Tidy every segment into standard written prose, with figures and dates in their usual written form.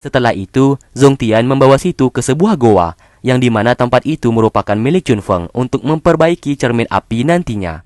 Setelah itu, Zongtian membawa Situ ke sebuah goa, yang dimana tempat itu merupakan milik Chunfeng untuk memperbaiki cermin api nantinya.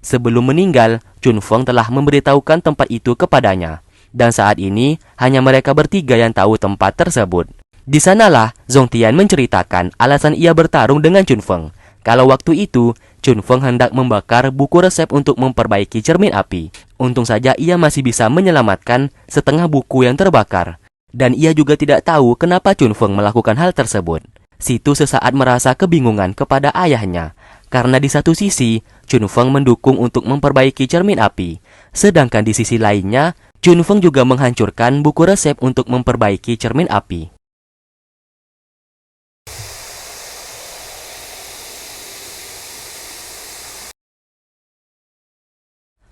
Sebelum meninggal, Chunfeng telah memberitahukan tempat itu kepadanya, dan saat ini hanya mereka bertiga yang tahu tempat tersebut. Di sanalah Zongtian menceritakan alasan ia bertarung dengan Chunfeng. Kalau waktu itu, Chunfeng hendak membakar buku resep untuk memperbaiki cermin api. Untung saja ia masih bisa menyelamatkan setengah buku yang terbakar. Dan ia juga tidak tahu kenapa Chunfeng melakukan hal tersebut. Situ sesaat merasa kebingungan kepada ayahnya. Karena di satu sisi, Chunfeng mendukung untuk memperbaiki cermin api. Sedangkan di sisi lainnya, Chunfeng juga menghancurkan buku resep untuk memperbaiki cermin api.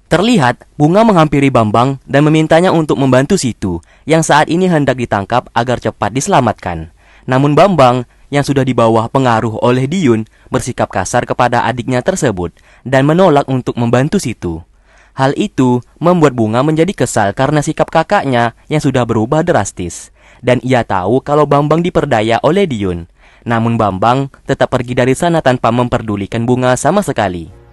Terlihat, Bunga menghampiri Bambang dan memintanya untuk membantu Situ, yang saat ini hendak ditangkap agar cepat diselamatkan. Namun Bambang, yang sudah di bawah pengaruh oleh Diyun, bersikap kasar kepada adiknya tersebut dan menolak untuk membantu Situ. Hal itu membuat Bunga menjadi kesal karena sikap kakaknya yang sudah berubah drastis. Dan ia tahu kalau Bambang diperdaya oleh Diyun. Namun Bambang tetap pergi dari sana tanpa memperdulikan Bunga sama sekali.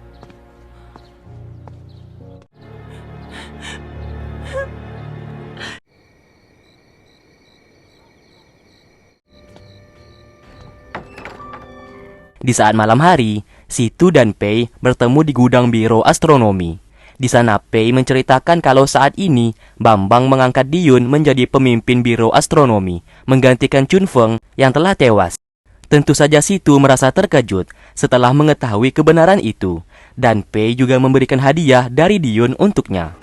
Di saat malam hari, Situ dan Pei bertemu di gudang biro astronomi. Di sana Pei menceritakan kalau saat ini Bambang mengangkat Diyun menjadi pemimpin biro astronomi, menggantikan Chunfeng yang telah tewas. Tentu saja Situ merasa terkejut setelah mengetahui kebenaran itu, dan Pei juga memberikan hadiah dari Diyun untuknya.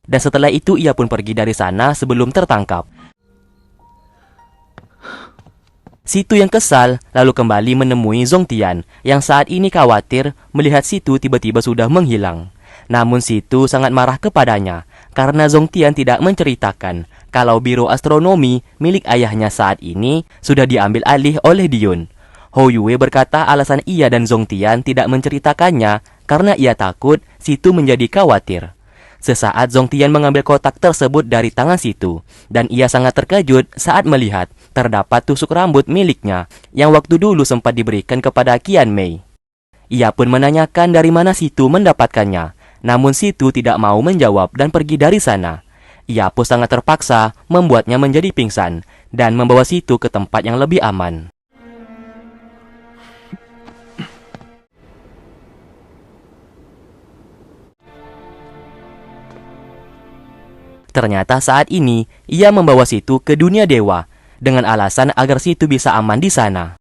Dan setelah itu ia pun pergi dari sana sebelum tertangkap. Situ yang kesal lalu kembali menemui Zongtian yang saat ini khawatir melihat Situ tiba-tiba sudah menghilang. Namun Situ sangat marah kepadanya karena Zongtian tidak menceritakan kalau biro astronomi milik ayahnya saat ini sudah diambil alih oleh Diyun. Hou Yue berkata alasan ia dan Zongtian tidak menceritakannya karena ia takut Situ menjadi khawatir. Sesaat Zongtian mengambil kotak tersebut dari tangan Situ, dan ia sangat terkejut saat melihat terdapat tusuk rambut miliknya yang waktu dulu sempat diberikan kepada Qian Mei. Ia pun menanyakan dari mana Situ mendapatkannya, namun Situ tidak mau menjawab dan pergi dari sana. Ia pun sangat terpaksa membuatnya menjadi pingsan dan membawa Situ ke tempat yang lebih aman. Ternyata saat ini, ia membawa Situ ke dunia dewa, dengan alasan agar Situ bisa aman di sana.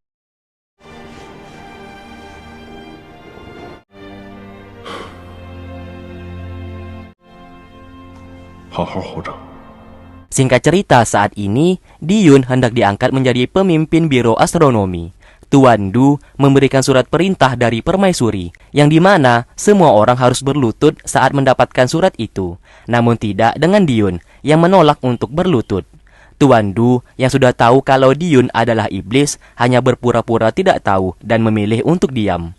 Singkat cerita, saat ini, Diyun hendak diangkat menjadi pemimpin biro astronomi. Tuan Du memberikan surat perintah dari permaisuri, yang dimana semua orang harus berlutut saat mendapatkan surat itu. Namun tidak dengan Diyun, yang menolak untuk berlutut. Tuan Du yang sudah tahu kalau Diyun adalah iblis, hanya berpura-pura tidak tahu dan memilih untuk diam.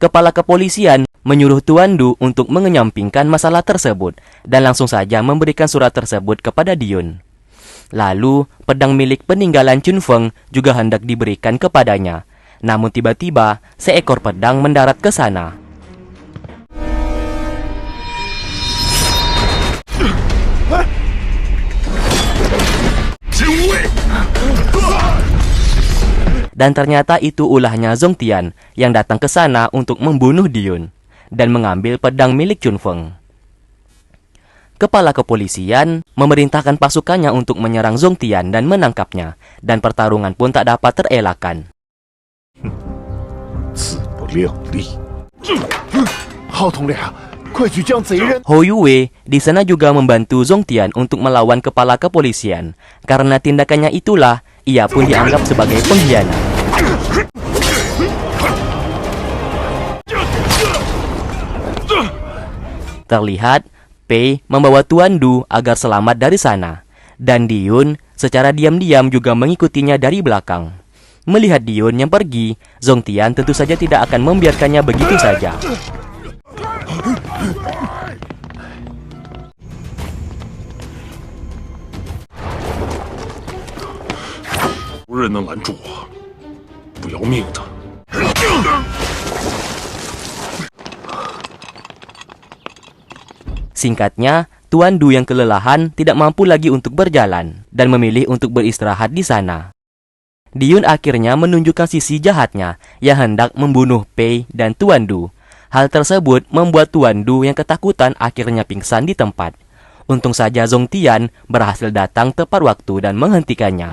Kepala kepolisian menyuruh Tuan Du untuk mengenyampingkan masalah tersebut, dan langsung saja memberikan surat tersebut kepada Diyun. Lalu, pedang milik peninggalan Chunfeng juga hendak diberikan kepadanya. Namun tiba-tiba, seekor pedang mendarat ke sana. Dan ternyata itu ulahnya Zongtian yang datang ke sana untuk membunuh Diyun dan mengambil pedang milik Chunfeng. Kepala kepolisian memerintahkan pasukannya untuk menyerang Zongtian dan menangkapnya, dan pertarungan pun tak dapat terelakkan. Hou Yue di sana juga membantu Zongtian untuk melawan kepala kepolisian. Karena tindakannya itulah, ia pun dianggap sebagai pengkhianat. Terlihat, Pei membawa Tuan Du agar selamat dari sana. Dan Diyun secara diam-diam juga mengikutinya dari belakang. Melihat Diyun yang pergi, Zongtian tentu saja tidak akan membiarkannya begitu saja. 无人能拦住我，不要命的！ Singkatnya, Tuan Du yang kelelahan tidak mampu lagi untuk berjalan dan memilih untuk beristirahat di sana. Diyun akhirnya menunjukkan sisi jahatnya yang hendak membunuh Pei dan Tuan Du. Hal tersebut membuat Tuan Du yang ketakutan akhirnya pingsan di tempat. Untung saja Zhong Tian berhasil datang tepat waktu dan menghentikannya.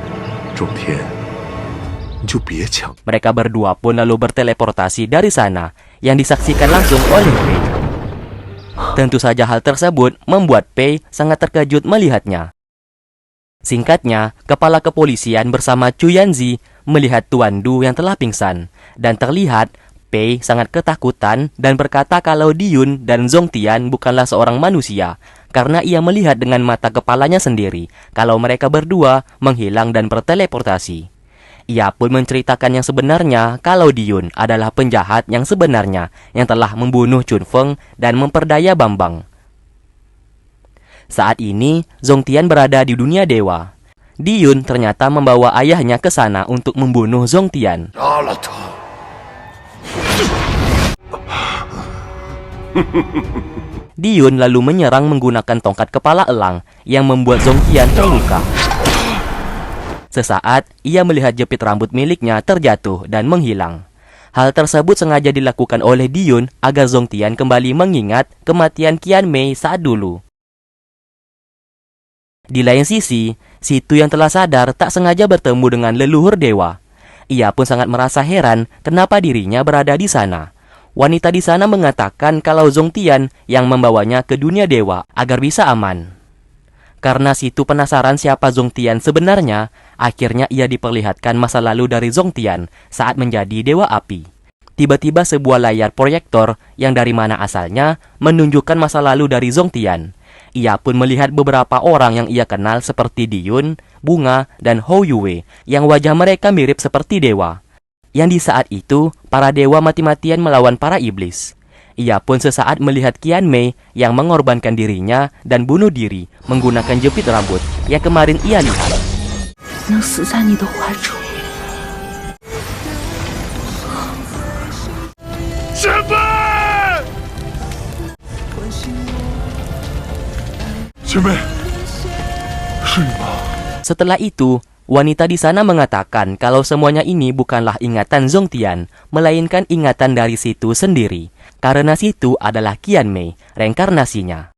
Mereka berdua pun lalu berteleportasi dari sana yang disaksikan langsung oleh Pei. Tentu saja hal tersebut membuat Pei sangat terkejut melihatnya. Singkatnya, kepala kepolisian bersama Chu Yanzi melihat Tuan Du yang telah pingsan, dan terlihat Pei sangat ketakutan dan berkata kalau Diyun dan Zhong Tian bukanlah seorang manusia, karena ia melihat dengan mata kepalanya sendiri kalau mereka berdua menghilang dan berteleportasi. Ia pun menceritakan yang sebenarnya kalau Diyun adalah penjahat yang sebenarnya yang telah membunuh Chun Feng dan memperdaya Bambang. Saat ini, Zhong Tian berada di dunia dewa. Diyun ternyata membawa ayahnya ke sana untuk membunuh Zhong Tian. Diyun lalu menyerang menggunakan tongkat kepala elang yang membuat Zhong Tian terluka. Sesaat, ia melihat jepit rambut miliknya terjatuh dan menghilang. Hal tersebut sengaja dilakukan oleh Diyun agar Zhong Tian kembali mengingat kematian Qian Mei saat dulu. Di lain sisi, Si Tu yang telah sadar tak sengaja bertemu dengan leluhur dewa. Ia pun sangat merasa heran kenapa dirinya berada di sana. Wanita di sana mengatakan kalau Zhong Tian yang membawanya ke dunia dewa agar bisa aman. Karena Si Tu penasaran siapa Zhong Tian sebenarnya, akhirnya ia diperlihatkan masa lalu dari Zhong Tian saat menjadi dewa api. Tiba-tiba sebuah layar proyektor yang dari mana asalnya menunjukkan masa lalu dari Zhong Tian. Ia pun melihat beberapa orang yang ia kenal seperti Diyun, Bunga, dan Hou Yue yang wajah mereka mirip seperti dewa. Yang di saat itu, para dewa mati-matian melawan para iblis. Ia pun sesaat melihat Qian Mei yang mengorbankan dirinya dan bunuh diri menggunakan jepit rambut yang kemarin ia lihat. Setelah itu, wanita di sana mengatakan kalau semuanya ini bukanlah ingatan Zhong Tian, melainkan ingatan dari Si Tu sendiri. Karena Si Tu adalah Qian Mei, reinkarnasinya.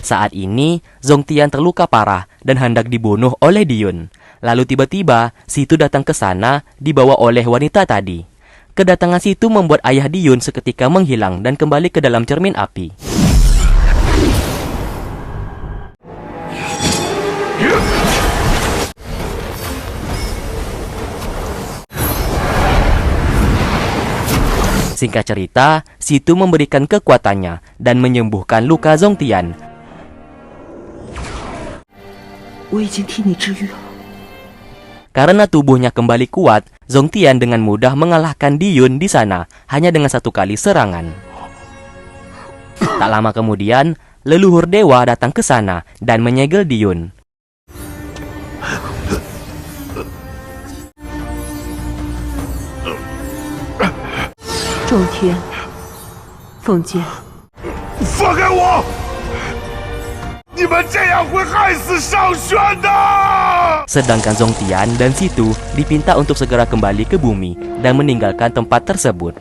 Saat ini, Zhong Tian terluka parah dan hendak dibunuh oleh Diyun. Lalu tiba-tiba, Si Tu datang ke sana dibawa oleh wanita tadi. Kedatangan Si Tu membuat ayah Diyun seketika menghilang dan kembali ke dalam cermin api. Singkat cerita, Si Tu memberikan kekuatannya dan menyembuhkan luka Zhong Tian. Karena tubuhnya kembali kuat, Zhong Tian dengan mudah mengalahkan Diyun di sana hanya dengan satu kali serangan. Tak lama kemudian, leluhur dewa datang ke sana dan menyegel Diyun. Zhong Tian, Feng Jian, 放开我！你们这样会害死尚轩的！ Sedangkan Zhong Tian dan Si Tu dipinta untuk segera kembali ke bumi dan meninggalkan tempat tersebut.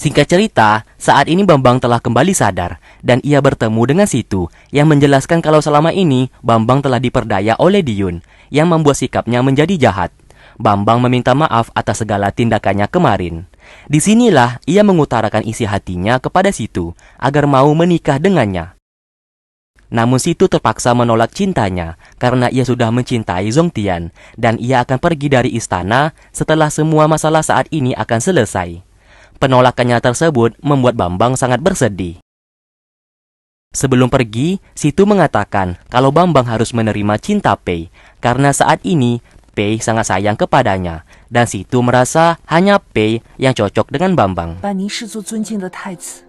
Singkat cerita, saat ini Bambang telah kembali sadar dan ia bertemu dengan Si Tu yang menjelaskan kalau selama ini Bambang telah diperdaya oleh Diyun yang membuat sikapnya menjadi jahat. Bambang meminta maaf atas segala tindakannya kemarin. Disinilah ia mengutarakan isi hatinya kepada Si Tu agar mau menikah dengannya. Namun Situ terpaksa menolak cintanya karena ia sudah mencintai Zongtian dan ia akan pergi dari istana setelah semua masalah saat ini akan selesai. Penolakannya tersebut membuat Bambang sangat bersedih. Sebelum pergi, Situ mengatakan kalau Bambang harus menerima cinta Pei karena saat ini Pei sangat sayang kepadanya dan Situ merasa hanya Pei yang cocok dengan Bambang. 把您视作尊敬的太子。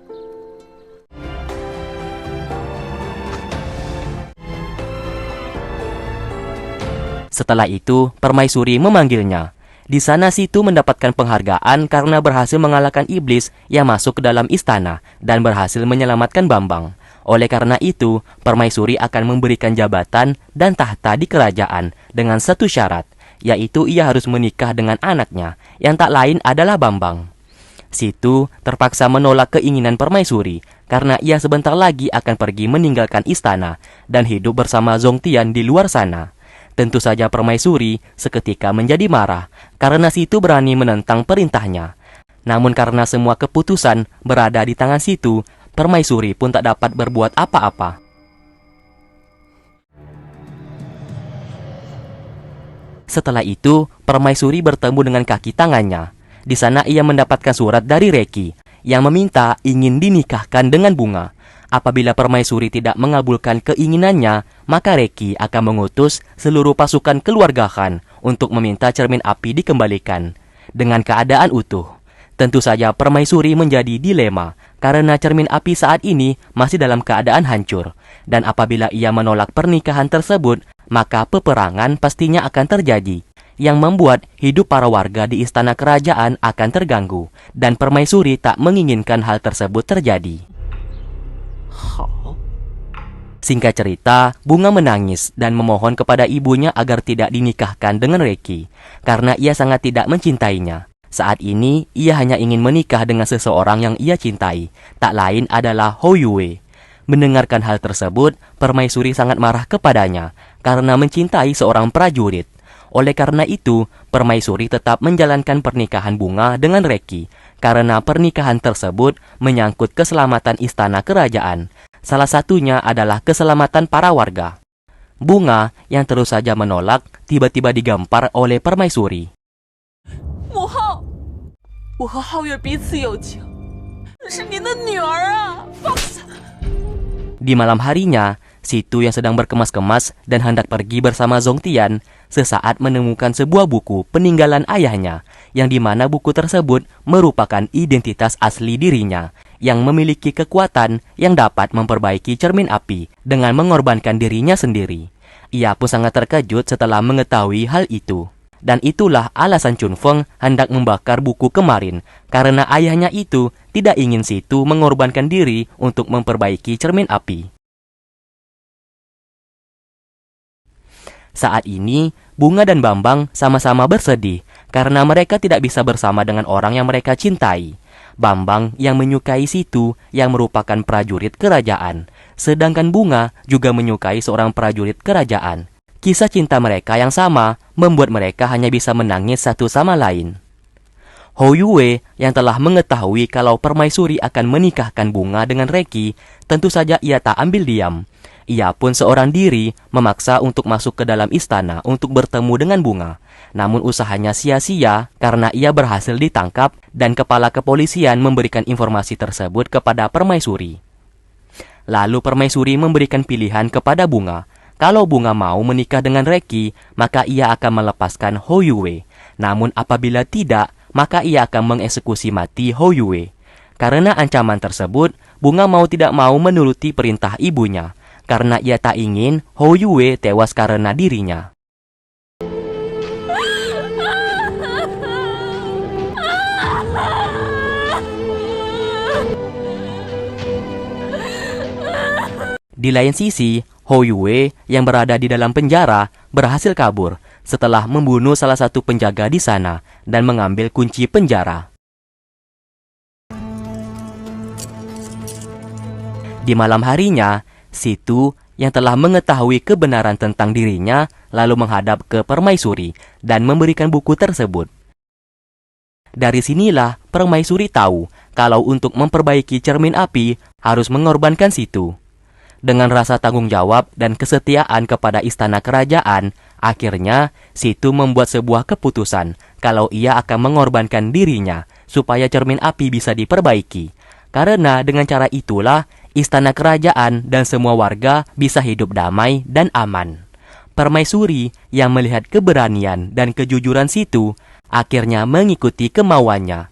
Setelah itu, Permaisuri memanggilnya. Di sana Situ mendapatkan penghargaan karena berhasil mengalahkan iblis yang masuk ke dalam istana dan berhasil menyelamatkan Bambang. Oleh karena itu, Permaisuri akan memberikan jabatan dan tahta di kerajaan dengan satu syarat, yaitu ia harus menikah dengan anaknya, yang tak lain adalah Bambang. Situ terpaksa menolak keinginan Permaisuri karena ia sebentar lagi akan pergi meninggalkan istana dan hidup bersama Zongtian di luar sana. Tentu saja Permaisuri seketika menjadi marah karena Situ berani menentang perintahnya. Namun karena semua keputusan berada di tangan Situ, Permaisuri pun tak dapat berbuat apa-apa. Setelah itu, Permaisuri bertemu dengan kaki tangannya. Di sana ia mendapatkan surat dari Reki yang meminta ingin dinikahkan dengan Bunga. Apabila Permaisuri tidak mengabulkan keinginannya, maka Reki akan mengutus seluruh pasukan keluarga Khan untuk meminta cermin api dikembalikan dengan keadaan utuh. Tentu saja Permaisuri menjadi dilema karena cermin api saat ini masih dalam keadaan hancur. Dan apabila ia menolak pernikahan tersebut, maka peperangan pastinya akan terjadi yang membuat hidup para warga di istana kerajaan akan terganggu. Dan Permaisuri tak menginginkan hal tersebut terjadi. Singkat cerita, Bunga menangis dan memohon kepada ibunya agar tidak dinikahkan dengan Reki karena ia sangat tidak mencintainya. Saat ini, ia hanya ingin menikah dengan seseorang yang ia cintai, tak lain adalah Hou Yue. Mendengarkan hal tersebut, Permaisuri sangat marah kepadanya karena mencintai seorang prajurit. Oleh karena itu, Permaisuri tetap menjalankan pernikahan Bunga dengan Reki karena pernikahan tersebut menyangkut keselamatan istana kerajaan. Salah satunya adalah keselamatan para warga. Bunga yang terus saja menolak tiba-tiba digampar oleh Permaisuri. 母后，我和皓月彼此有情，是您的女儿啊，放下！ Di malam harinya, Situ yang sedang berkemas-kemas dan hendak pergi bersama Zongtian sesaat menemukan sebuah buku peninggalan ayahnya yang dimana buku tersebut merupakan identitas asli dirinya yang memiliki kekuatan yang dapat memperbaiki cermin api dengan mengorbankan dirinya sendiri. Ia pun sangat terkejut setelah mengetahui hal itu. Dan itulah alasan Chun Feng hendak membakar buku kemarin karena ayahnya itu tidak ingin Situ mengorbankan diri untuk memperbaiki cermin api. Saat ini, Bunga dan Bambang sama-sama bersedih karena mereka tidak bisa bersama dengan orang yang mereka cintai. Bambang yang menyukai Situ yang merupakan prajurit kerajaan, sedangkan Bunga juga menyukai seorang prajurit kerajaan. Kisah cinta mereka yang sama membuat mereka hanya bisa menangis satu sama lain. Hou Yue yang telah mengetahui kalau Permaisuri akan menikahkan Bunga dengan Reki, tentu saja ia tak ambil diam. Ia pun seorang diri memaksa untuk masuk ke dalam istana untuk bertemu dengan Bunga. Namun usahanya sia-sia karena ia berhasil ditangkap dan kepala kepolisian memberikan informasi tersebut kepada Permaisuri. Lalu Permaisuri memberikan pilihan kepada Bunga. Kalau Bunga mau menikah dengan Reki, maka ia akan melepaskan Hou Yue. Namun apabila tidak, maka ia akan mengeksekusi mati Hou Yue. Karena ancaman tersebut, Bunga mau tidak mau menuruti perintah ibunya. Karena ia tak ingin Hou Yue tewas karena dirinya. Di lain sisi, Hou Yue yang berada di dalam penjara berhasil kabur setelah membunuh salah satu penjaga di sana dan mengambil kunci penjara. Di malam harinya, Situ yang telah mengetahui kebenaran tentang dirinya lalu menghadap ke Permaisuri dan memberikan buku tersebut. Dari sinilah Permaisuri tahu kalau untuk memperbaiki cermin api harus mengorbankan Situ. Dengan rasa tanggung jawab dan kesetiaan kepada istana kerajaan, akhirnya Situ membuat sebuah keputusan kalau ia akan mengorbankan dirinya supaya cermin api bisa diperbaiki. Karena dengan cara itulah istana kerajaan dan semua warga bisa hidup damai dan aman. Permaisuri yang melihat keberanian dan kejujuran Situ akhirnya mengikuti kemauannya.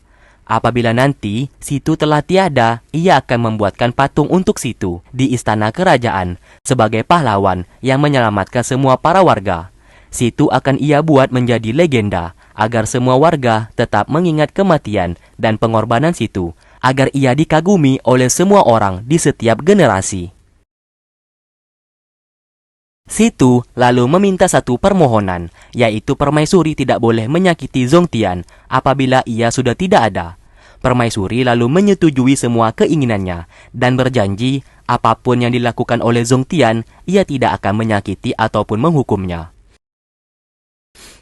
Apabila nanti Situ telah tiada, ia akan membuatkan patung untuk Situ di istana kerajaan sebagai pahlawan yang menyelamatkan semua para warga. Situ akan ia buat menjadi legenda agar semua warga tetap mengingat kematian dan pengorbanan Situ, agar ia dikagumi oleh semua orang di setiap generasi. Situ lalu meminta satu permohonan, yaitu permaisuri tidak boleh menyakiti Zongtian apabila ia sudah tidak ada. Permaisuri lalu menyetujui semua keinginannya dan berjanji apapun yang dilakukan oleh Zongtian, ia tidak akan menyakiti ataupun menghukumnya.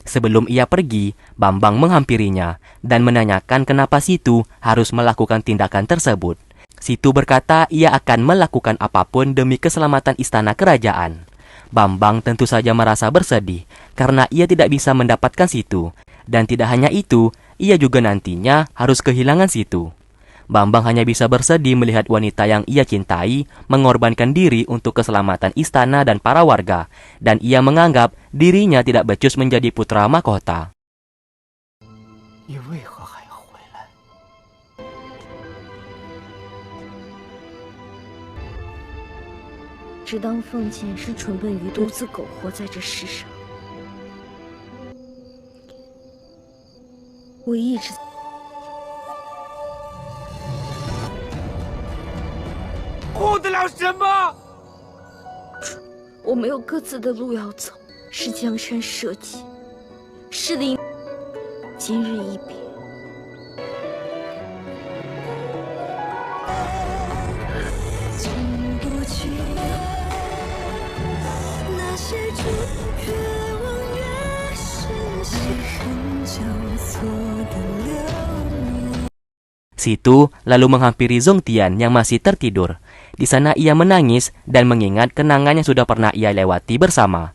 Sebelum ia pergi, Bambang menghampirinya dan menanyakan kenapa Situ harus melakukan tindakan tersebut. Situ berkata ia akan melakukan apapun demi keselamatan istana kerajaan. Bambang tentu saja merasa bersedih karena ia tidak bisa mendapatkan Situ. Dan tidak hanya itu, ia juga nantinya harus kehilangan Situ. Bambang hanya bisa bersedih melihat wanita yang ia cintai mengorbankan diri untuk keselamatan istana dan para warga, dan ia menganggap dirinya tidak becus menjadi putra mahkota. 你为何还要回来？只当凤姐是蠢笨愚独自苟活在这世上。我一直护得了什么？我们有各自的路要走，是江山社稷，是离今日一别。经不起那些祝越忘越深，是很交错的流年。 Situ lalu menghampiri Zongtian yang masih tertidur. Di sana ia menangis dan mengingat kenangan yang sudah pernah ia lewati bersama.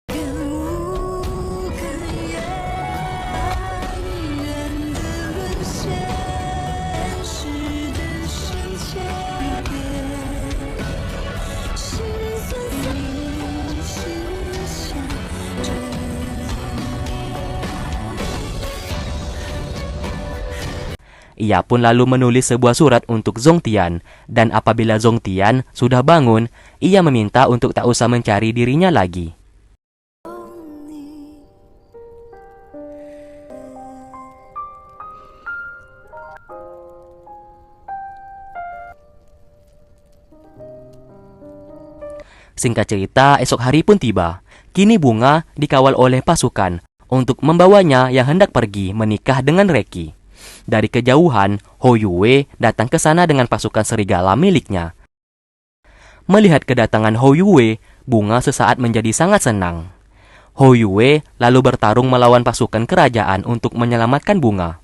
更无更远，远的沦陷，是的深切别，心酸在之前。 Ia pun lalu menulis sebuah surat untuk Zongtian, dan apabila Zongtian sudah bangun, ia meminta untuk tak usah mencari dirinya lagi. Singkat cerita, esok hari pun tiba. Kini Bunga dikawal oleh pasukan untuk membawanya yang hendak pergi menikah dengan Reki. Dari kejauhan, Hou Yue datang ke sana dengan pasukan serigala miliknya. Melihat kedatangan Hou Yue, Bunga sesaat menjadi sangat senang. Hou Yue lalu bertarung melawan pasukan kerajaan untuk menyelamatkan Bunga.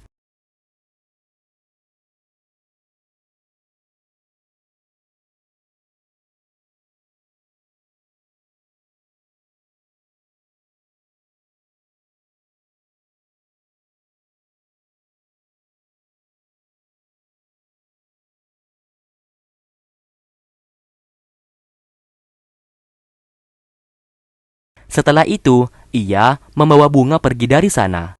Setelah itu, ia membawa Bunga pergi dari sana.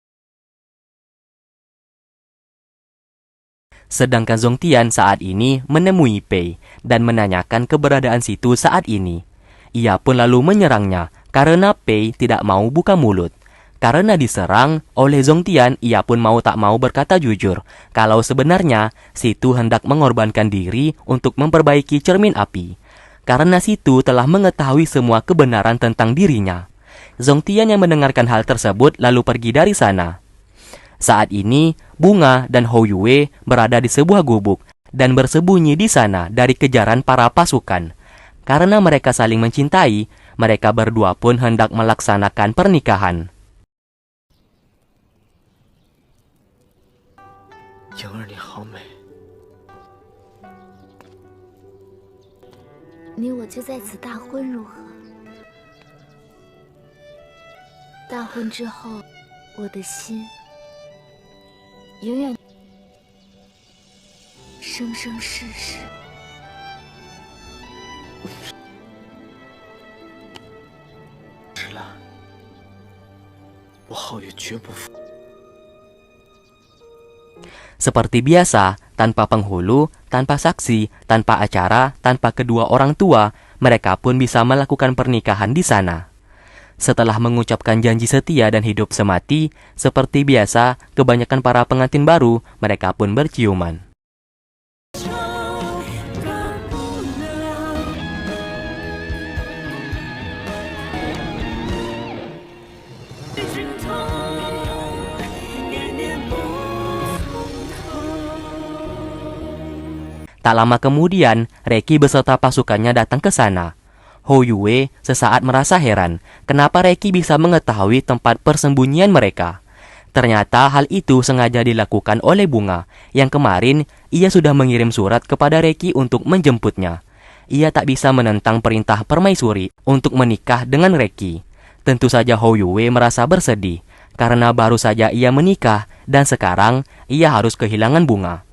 Sedangkan Zongtian saat ini menemui Pei dan menanyakan keberadaan Situ saat ini. Ia pun lalu menyerangnya karena Pei tidak mau buka mulut. Karena diserang oleh Zongtian, ia pun mau tak mau berkata jujur kalau sebenarnya Situ hendak mengorbankan diri untuk memperbaiki cermin api. Karena Situ telah mengetahui semua kebenaran tentang dirinya. Zongtian yang mendengarkan hal tersebut lalu pergi dari sana. Saat ini, Bunga dan Hou Yue berada di sebuah gubuk dan bersembunyi di sana dari kejaran para pasukan. Karena mereka saling mencintai, mereka berdua pun hendak melaksanakan pernikahan. 莹儿，你好美。你我就在此大婚如何？大婚之后，我的心永远生生世世。是了，我皓月绝不负。 Seperti biasa, tanpa penghulu, tanpa saksi, tanpa acara, tanpa kedua orang tua, mereka pun bisa melakukan pernikahan di sana. Setelah mengucapkan janji setia dan hidup semati, seperti biasa, kebanyakan para pengantin baru, mereka pun berciuman. Tak lama kemudian, Reki beserta pasukannya datang ke sana. Hou Yue sesaat merasa heran, kenapa Reki bisa mengetahui tempat persembunyian mereka. Ternyata hal itu sengaja dilakukan oleh Bunga, yang kemarin ia sudah mengirim surat kepada Reki untuk menjemputnya. Ia tak bisa menentang perintah permaisuri untuk menikah dengan Reki. Tentu saja Hou Yue merasa bersedih, karena baru saja ia menikah dan sekarang ia harus kehilangan Bunga.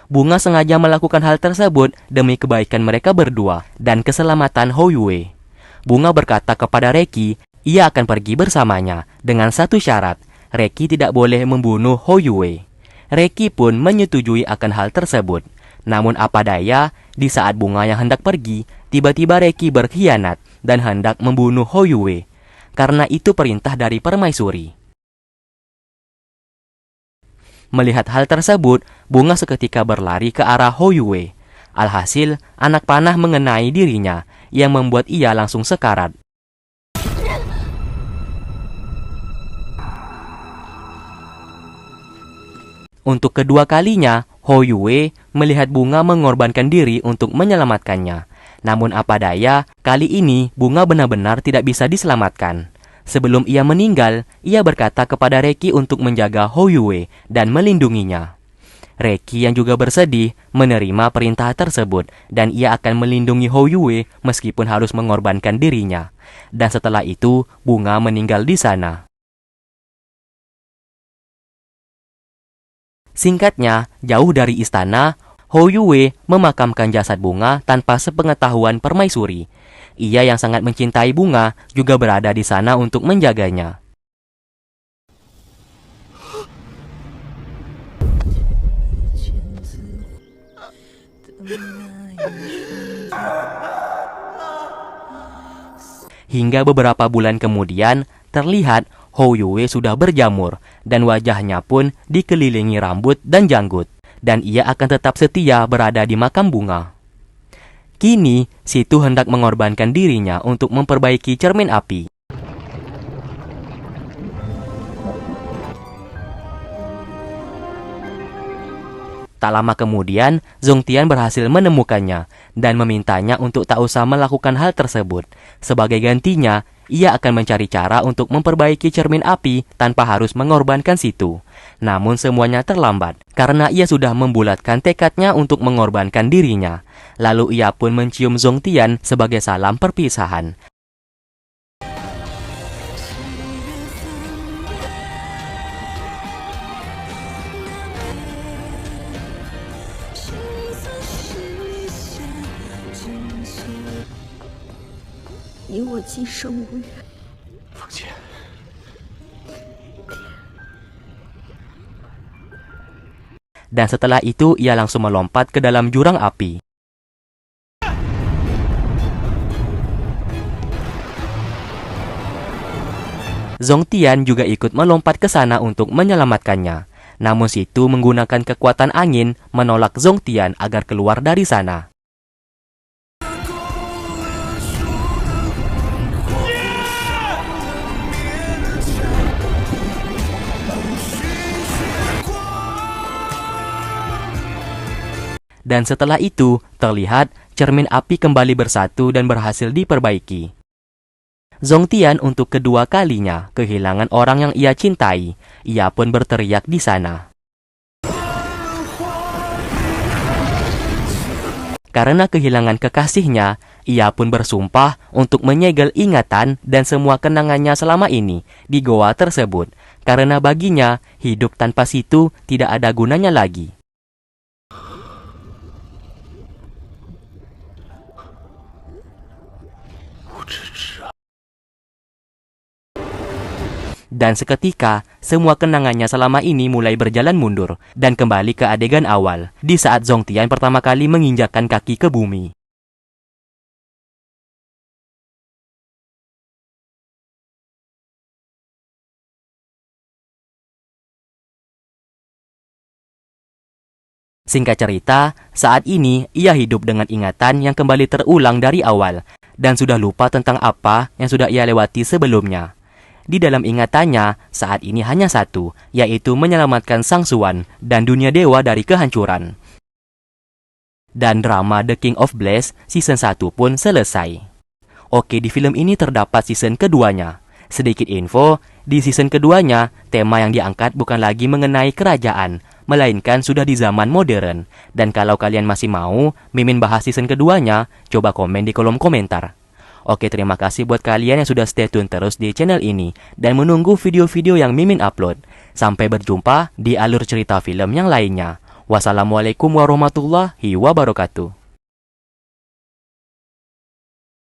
Bunga sengaja melakukan hal tersebut demi kebaikan mereka berdua dan keselamatan Hou Yue. Bunga berkata kepada Reki, ia akan pergi bersamanya dengan satu syarat, Reki tidak boleh membunuh Hou Yue. Reki pun menyetujui akan hal tersebut. Namun apa daya, di saat Bunga yang hendak pergi, tiba-tiba Reki berkhianat dan hendak membunuh Hou Yue. Karena itu perintah dari permaisuri. Melihat hal tersebut, Bunga seketika berlari ke arah Hou Yue. Alhasil, anak panah mengenai dirinya, yang membuat ia langsung sekarat. Untuk kedua kalinya, Hou Yue melihat Bunga mengorbankan diri untuk menyelamatkannya. Namun apa daya, kali ini Bunga benar-benar tidak bisa diselamatkan. Sebelum ia meninggal, ia berkata kepada Reki untuk menjaga Hou Yue dan melindunginya. Reki yang juga bersedih menerima perintah tersebut dan ia akan melindungi Hou Yue meskipun harus mengorbankan dirinya. Dan setelah itu, Bunga meninggal di sana. Singkatnya, jauh dari istana, Hou Yue memakamkan jasad Bunga tanpa sepengetahuan permaisuri. Ia yang sangat mencintai Bunga juga berada di sana untuk menjaganya. Hingga beberapa bulan kemudian, terlihat Hou Yue sudah berjamur dan wajahnya pun dikelilingi rambut dan janggut. Dan ia akan tetap setia berada di makam Bunga. Kini, Situ hendak mengorbankan dirinya untuk memperbaiki cermin api. Tak lama kemudian, Zongtian berhasil menemukannya dan memintanya untuk tak usah melakukan hal tersebut. Sebagai gantinya, ia akan mencari cara untuk memperbaiki cermin api tanpa harus mengorbankan Situ. Namun semuanya terlambat, karena ia sudah membulatkan tekadnya untuk mengorbankan dirinya. Lalu ia pun mencium Zongtian sebagai salam perpisahan.你我今生无缘。凤姐， Dan setelah itu ia langsung melompat ke dalam jurang api. Zongtian juga ikut melompat ke sana untuk menyelamatkannya. Namun Situ menggunakan kekuatan angin menolak Zongtian agar keluar dari sana. Dan setelah itu, terlihat cermin api kembali bersatu dan berhasil diperbaiki. Zongtian untuk kedua kalinya kehilangan orang yang ia cintai. Ia pun berteriak di sana. Karena kehilangan kekasihnya, Ia pun bersumpah untuk menyegel ingatan dan semua kenangannya selama ini di goa tersebut, karena baginya hidup tanpa situ tidak ada gunanya lagi. Dan seketika, semua kenangannya selama ini mulai berjalan mundur dan kembali ke adegan awal, di saat Zhong Tian pertama kali menginjakkan kaki ke bumi. Singkat cerita, saat ini ia hidup dengan ingatan yang kembali terulang dari awal dan sudah lupa tentang apa yang sudah ia lewati sebelumnya. Di dalam ingatannya, saat ini hanya satu, yaitu menyelamatkan Sang Xuan dan dunia dewa dari kehancuran. Dan drama The King of Blaze season 1 pun selesai. Oke, di film ini terdapat season keduanya. Sedikit info, di season keduanya, tema yang diangkat bukan lagi mengenai kerajaan, melainkan sudah di zaman modern. Dan kalau kalian masih mau Mimin bahas season keduanya, coba komen di kolom komentar. Oke, terima kasih buat kalian yang sudah stay tune terus di channel ini dan menunggu video-video yang Mimin upload. Sampai berjumpa di alur cerita film yang lainnya. Wassalamualaikum warahmatullahi wabarakatuh.